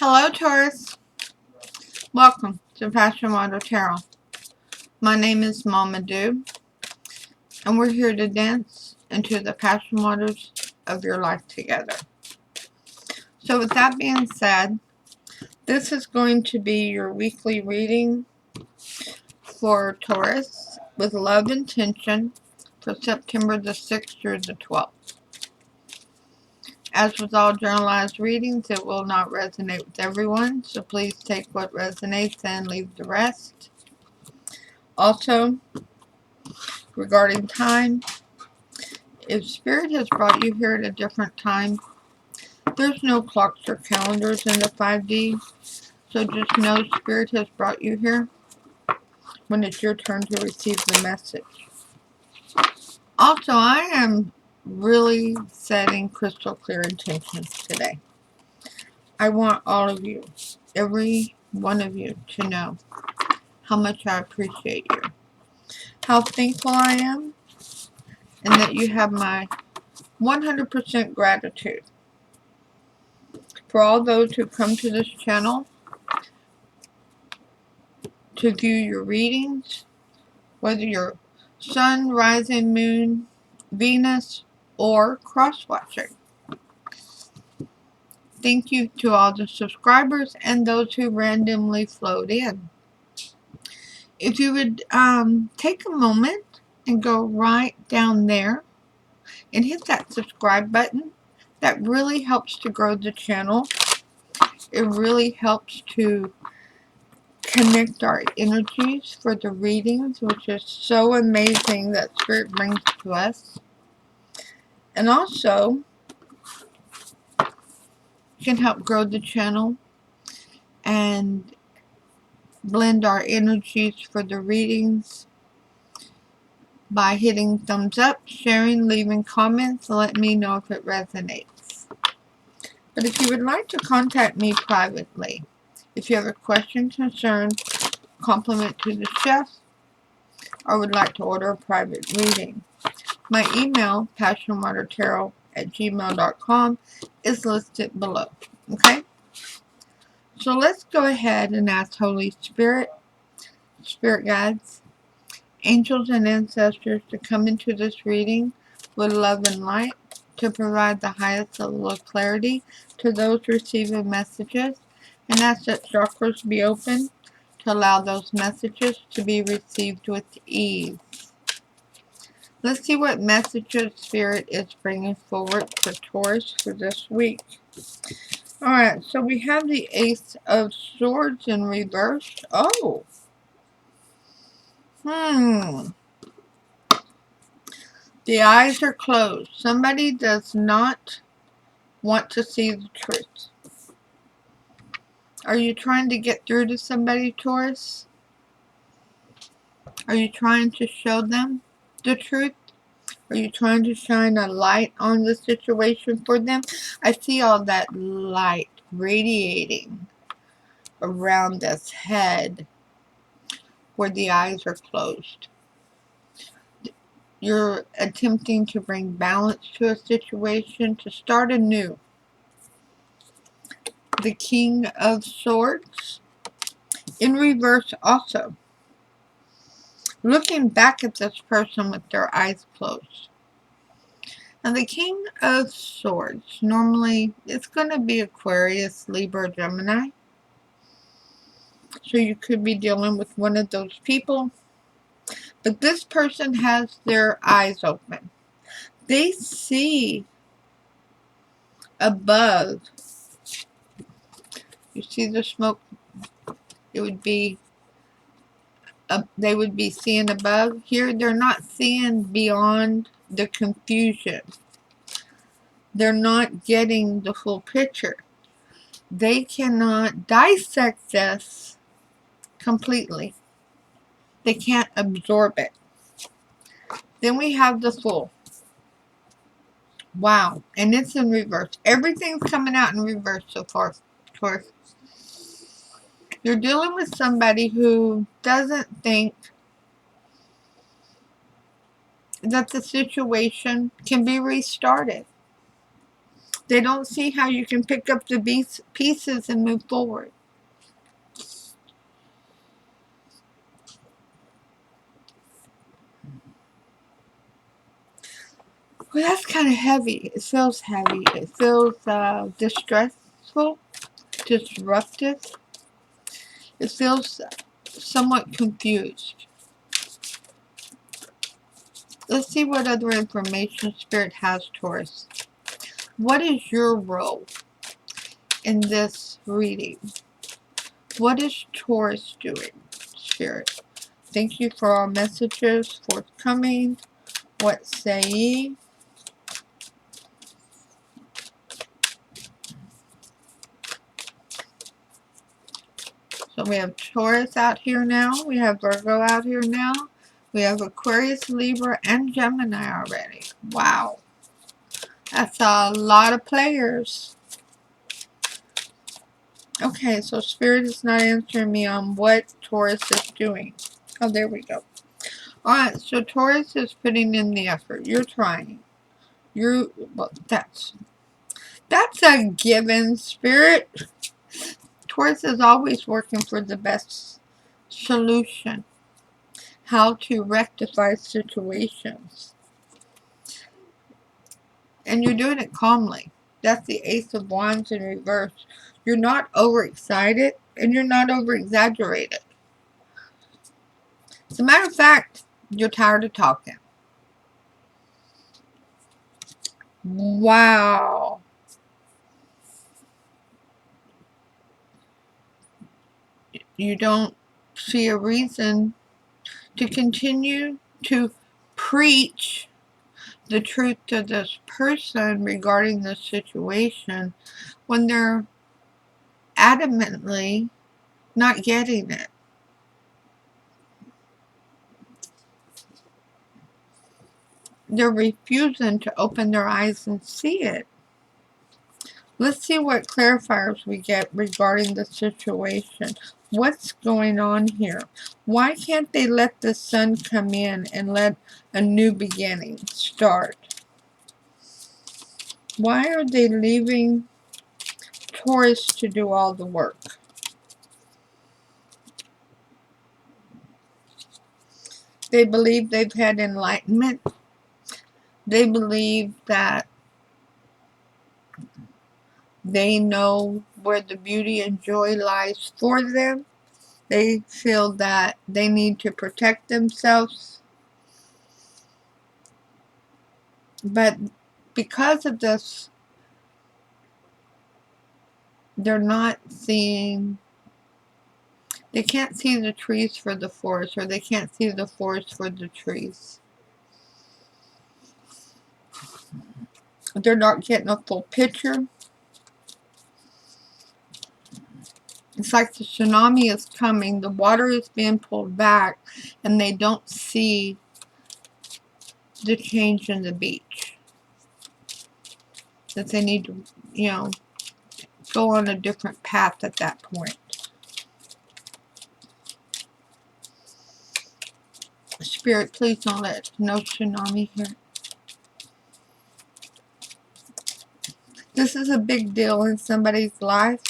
Hello, Taurus. Welcome to PassionWaterTarot. My name is Mama Do, and we're here to dance into the passion waters of your life together. So with that being said, this is going to be your weekly reading for Taurus with love intention for September the 6th through the 12th. As with all generalized readings, it will not resonate with everyone, so please take what resonates and leave the rest. Also, regarding time, if Spirit has brought you here at a different time, there's no clocks or calendars in the 5D, so just know Spirit has brought you here when it's your turn to receive the message. Also, I am really setting crystal clear intentions today. I want all of you, every one of you, to know how much I appreciate you, how thankful I am, and that you have my 100% gratitude for all those who come to this channel to view your readings, whether you're sun, rising, moon, Venus, or cross-watching. Thank you to all the subscribers and those who randomly flowed in. If you would take a moment and go right down there and hit that subscribe button, that really helps to grow the channel. It really helps to connect our energies for the readings, which is so amazing that Spirit brings to us. And also can help grow the channel and blend our energies for the readings by hitting thumbs up, sharing, leaving comments, and let me know if it resonates. But if you would like to contact me privately, if you have a question, concern, compliment to the chef, or would like to order a private reading, my email, PassionWaterTarot@gmail.com, is listed below. Okay? So let's go ahead and ask Holy Spirit, Spirit Guides, Angels, and Ancestors to come into this reading with love and light to provide the highest level of clarity to those receiving messages, and ask that chakras be open to allow those messages to be received with ease. Let's see what messages Spirit is bringing forward for Taurus for this week. Alright, so we have the Ace of Swords in reverse. Oh. The eyes are closed. Somebody does not want to see the truth. Are you trying to get through to somebody, Taurus? Are you trying to show them the truth? Are you trying to shine a light on the situation for them? I see all that light radiating around this head where the eyes are closed. You're attempting to bring balance to a situation, to start anew. The King of Swords in reverse also. Looking back at this person with their eyes closed. Now the King of Swords, normally it's going to be Aquarius, Libra, Gemini. So you could be dealing with one of those people. But this person has their eyes open. They see above. You see the smoke? It would be, they would be seeing above. Here they're not seeing beyond the confusion. They're not getting the full picture. They cannot dissect this completely. They can't absorb it. Then we have the Fool. Wow. And it's in reverse. Everything's coming out in reverse so far. You're dealing with somebody who doesn't think that the situation can be restarted. They don't see how you can pick up the pieces and move forward. Well, that's kind of heavy. It feels heavy. It feels distressful, disruptive. It feels somewhat confused. Let's see what other information Spirit has, Taurus. What is your role in this reading? What is Taurus doing, Spirit? Thank you for our messages forthcoming. What say ye? So we have Taurus out here now. We have Virgo out here now. We have Aquarius, Libra, and Gemini already. Wow. That's a lot of players. Okay, so Spirit is not answering me on what Taurus is doing. Oh, there we go. Alright, so Taurus is putting in the effort. You're trying. Well, that's a given, Spirit. Taurus is always working for the best solution. How to rectify situations. And you're doing it calmly. That's the Ace of Wands in reverse. You're not overexcited and you're not over-exaggerated. As a matter of fact, you're tired of talking. Wow. You don't see a reason to continue to preach the truth to this person regarding the situation when they're adamantly not getting it. They're refusing to open their eyes and see it. Let's see what clarifiers we get regarding the situation. What's going on here? Why can't they let the sun come in and let a new beginning start? Why are they leaving Taurus to do all the work? They believe they've had enlightenment. They believe that they know where the beauty and joy lies for them. They feel that they need to protect themselves. But because of this, they're not seeing, they can't see the trees for the forest, or they can't see the forest for the trees. They're not getting a full picture. It's like the tsunami is coming, the water is being pulled back, and they don't see the change in the beach. That they need to, go on a different path at that point. Spirit, please don't let no tsunami here. This is a big deal in somebody's life.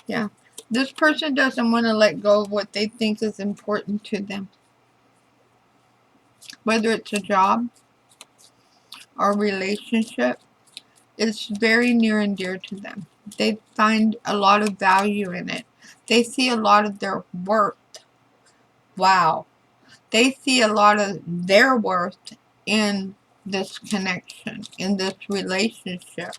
Yeah. This person doesn't want to let go of what they think is important to them. Whether it's a job or a relationship, it's very near and dear to them. They find a lot of value in it. They see a lot of their worth. Wow. They see a lot of their worth in this connection, in this relationship.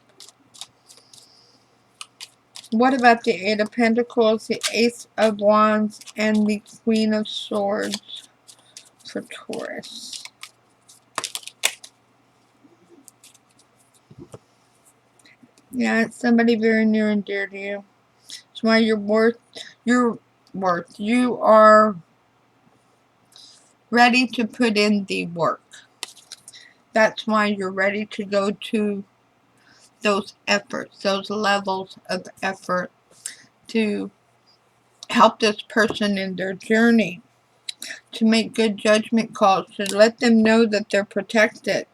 What about the Eight of Pentacles, the Ace of Wands, and the Queen of Swords for Taurus? Yeah, it's somebody very near and dear to you. It's why you are ready to put in the work. That's why you're ready to go to those efforts, those levels of effort to help this person in their journey, to make good judgment calls, to let them know that they're protected.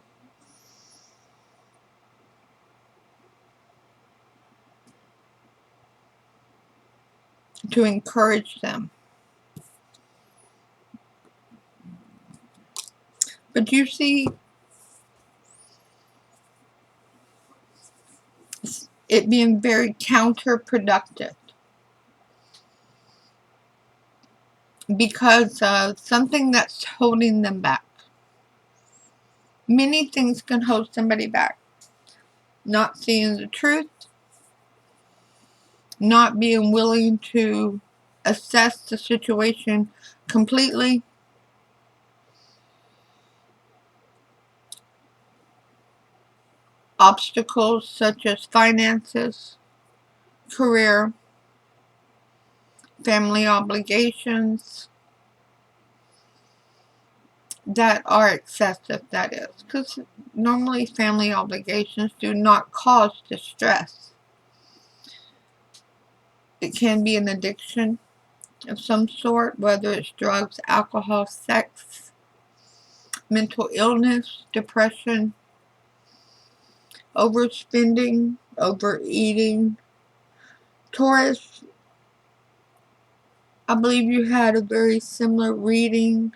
to encourage them. But you see, it being very counterproductive because of something that's holding them back. Many things can hold somebody back. Not seeing the truth, not being willing to assess the situation completely, obstacles such as finances, career, family obligations that are excessive, that is. Because normally family obligations do not cause distress. It can be an addiction of some sort, whether it's drugs, alcohol, sex, mental illness, depression, overspending, overeating. Taurus, I believe you had a very similar reading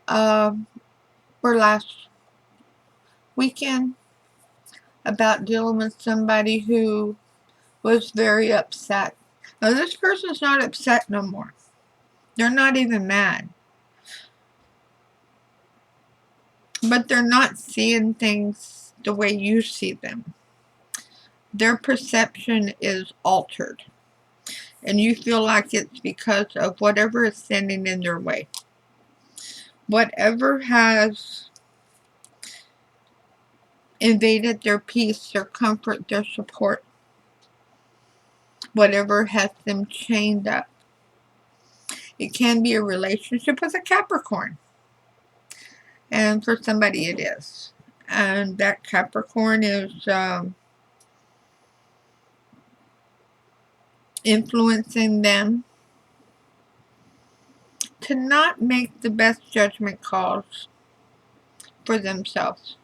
for last weekend about dealing with somebody who was very upset. Now, this person's not upset no more. They're not even mad. But they're not seeing things the way you see them. Their perception is altered. And you feel like it's because of whatever is standing in their way. Whatever has invaded their peace, their comfort, their support. Whatever has them chained up. It can be a relationship with a Capricorn. And for somebody it is. And that Capricorn is influencing them to not make the best judgment calls for themselves.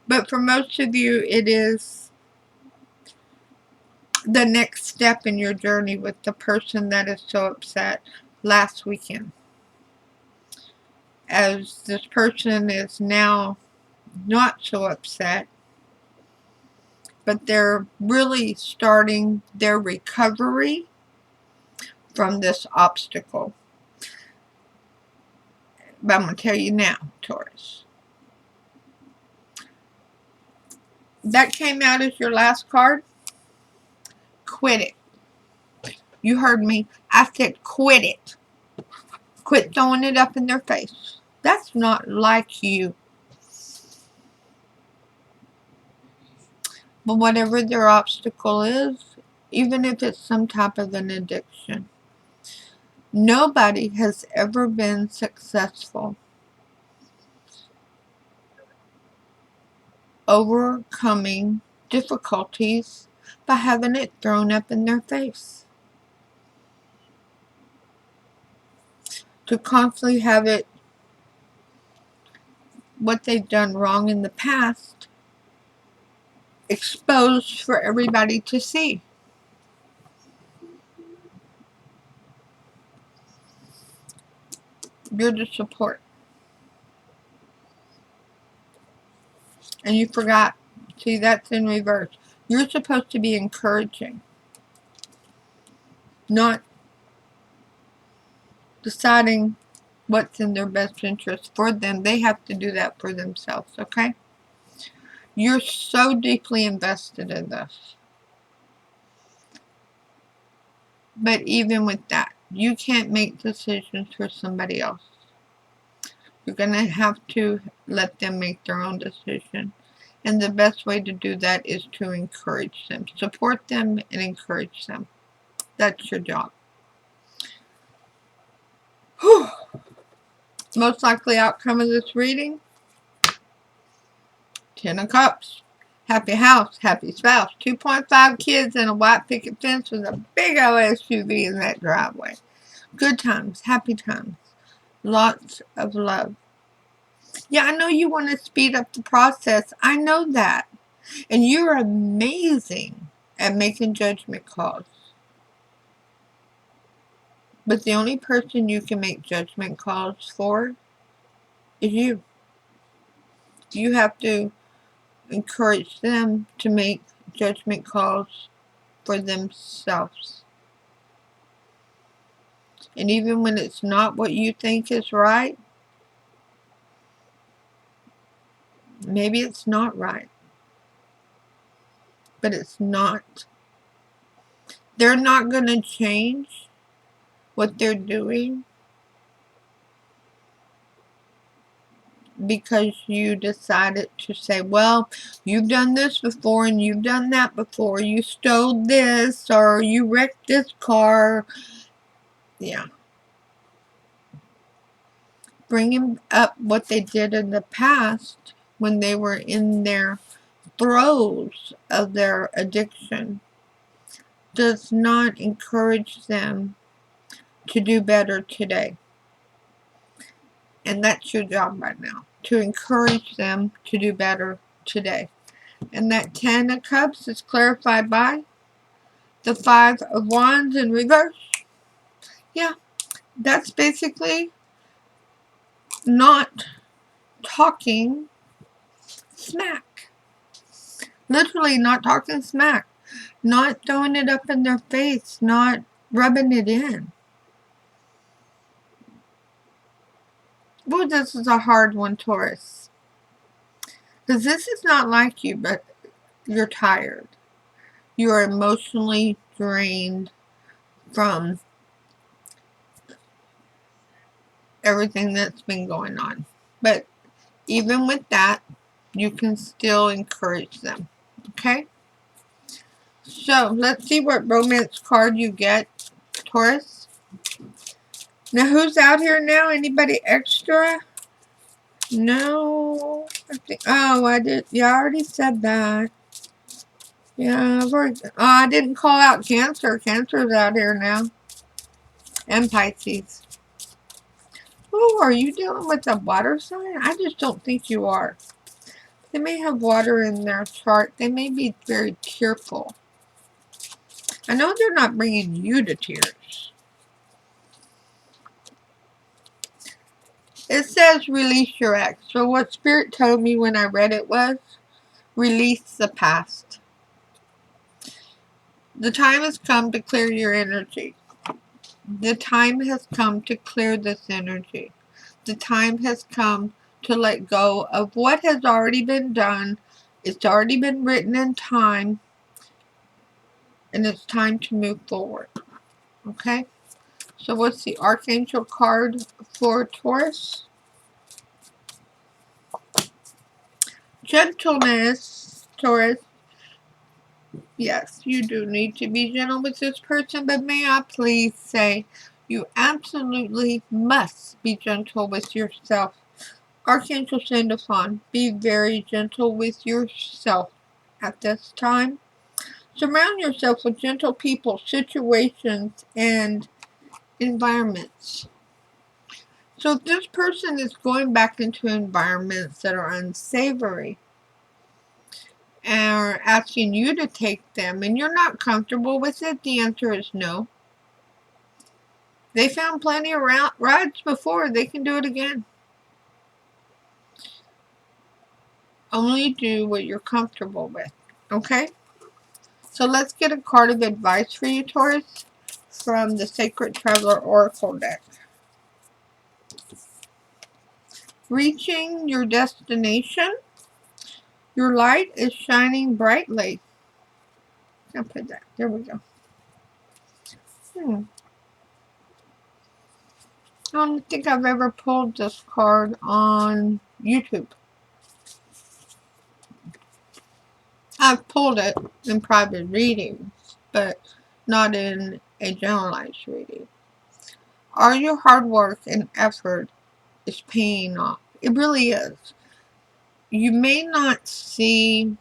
But for most of you, it is the next step in your journey with the person that is so upset last weekend. As this person is now not so upset, but they're really starting their recovery from this obstacle. But I'm going to tell you now, Taurus. That came out as your last card. Quit it. You heard me. I said quit it. Quit throwing it up in their face. That's not like you. But whatever their obstacle is, even if it's some type of an addiction, nobody has ever been successful overcoming difficulties by having it thrown up in their face. To constantly have it, what they've done wrong in the past, exposed for everybody to see. You're the support. And you forgot. See, that's in reverse. You're supposed to be encouraging. Not deciding what's in their best interest for them. They have to do that for themselves, okay? You're so deeply invested in this. But even with that, you can't make decisions for somebody else. You're going to have to let them make their own decision. And the best way to do that is to encourage them. Support them and encourage them. That's your job. Whew. Most likely outcome of this reading, 10 of Cups. Happy house, happy spouse. 2.5 kids and a white picket fence with a big old SUV in that driveway. Good times, happy times. Lots of love. Yeah, I know you want to speed up the process. I know that. And you're amazing at making judgment calls. But the only person you can make judgment calls for is you. You have to encourage them to make judgment calls for themselves. And even when it's not what you think is right, maybe it's not right, but it's not. They're not going to change what they're doing because you decided to say, well, you've done this before and you've done that before. You stole this or you wrecked this car. Yeah. Bringing up what they did in the past when they were in their throes of their addiction does not encourage them to do better today. And that's your job right now, to encourage them to do better today. And that 10 of Cups is clarified by the 5 of Wands in reverse. Yeah, that's basically not talking smack. Literally not talking smack. Not throwing it up in their face. Not rubbing it in. Well, this is a hard one, Taurus. Because this is not like you, but you're tired. You are emotionally drained from everything that's been going on. But even with that, you can still encourage them. Okay? So, let's see what romance card you get, Taurus. Now, who's out here now? Anybody extra? No. Oh, I did. Yeah, I already said that. Yeah, I didn't call out Cancer. Cancer's out here now. And Pisces. Oh, are you dealing with a water sign? I just don't think you are. They may have water in their chart. They may be very tearful. I know they're not bringing you to tears. It says release your ex. So what Spirit told me when I read it was release the past. The time has come to clear your energy. The time has come to clear this energy. The time has come to let go of what has already been done. It's already been written in time. And it's time to move forward. Okay? So what's the Archangel card for Taurus? Gentleness, Taurus. Yes, you do need to be gentle with this person, but may I please say you absolutely must be gentle with yourself. Archangel Sandalphon, be very gentle with yourself at this time. Surround yourself with gentle people, situations, and environments. So if this person is going back into environments that are unsavory and are asking you to take them and you're not comfortable with it, the answer is no. They found plenty of rides before. They can do it again. Only do what you're comfortable with. Okay? So let's get a card of advice for you, Taurus, from the Sacred Traveler Oracle deck. Reaching your destination. Your light is shining brightly. I'll put that. There we go. I don't think I've ever pulled this card on YouTube. I've pulled it in private readings, but not in a generalized reading. All your hard work and effort is paying off. It really is. You may not see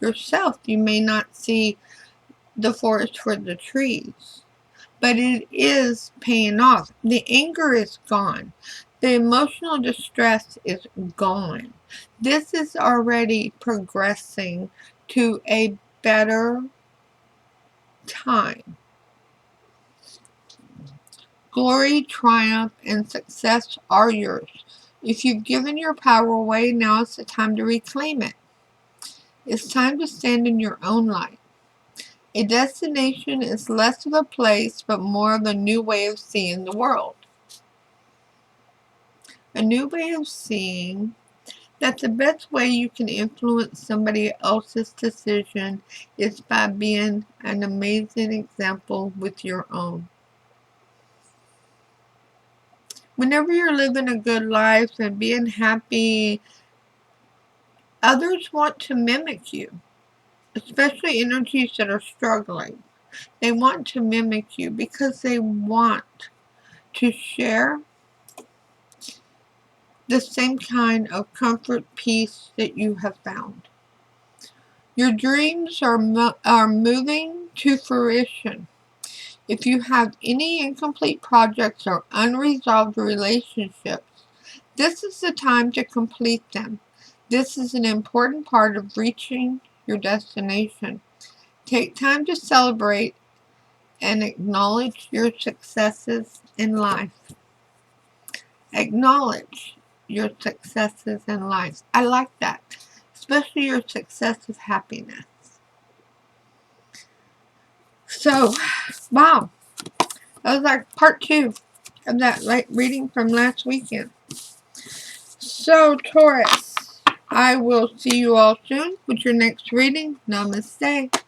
yourself. You may not see the forest for the trees. But it is paying off. The anger is gone. The emotional distress is gone. This is already progressing to a better time. Glory, triumph, and success are yours. If you've given your power away, now is the time to reclaim it. It's time to stand in your own light. A destination is less of a place, but more of a new way of seeing the world. A new way of seeing that the best way you can influence somebody else's decision is by being an amazing example with your own. Whenever you're living a good life and being happy, others want to mimic you, especially energies that are struggling. They want to mimic you because they want to share the same kind of comfort, peace that you have found. Your dreams are moving to fruition. If you have any incomplete projects or unresolved relationships, this is the time to complete them. This is an important part of reaching your destination. Take time to celebrate and acknowledge your successes in life. Acknowledge your successes in life. I like that. Especially your success of happiness. So, wow. That was like part 2 of that reading from last weekend. So, Taurus, I will see you all soon with your next reading. Namaste.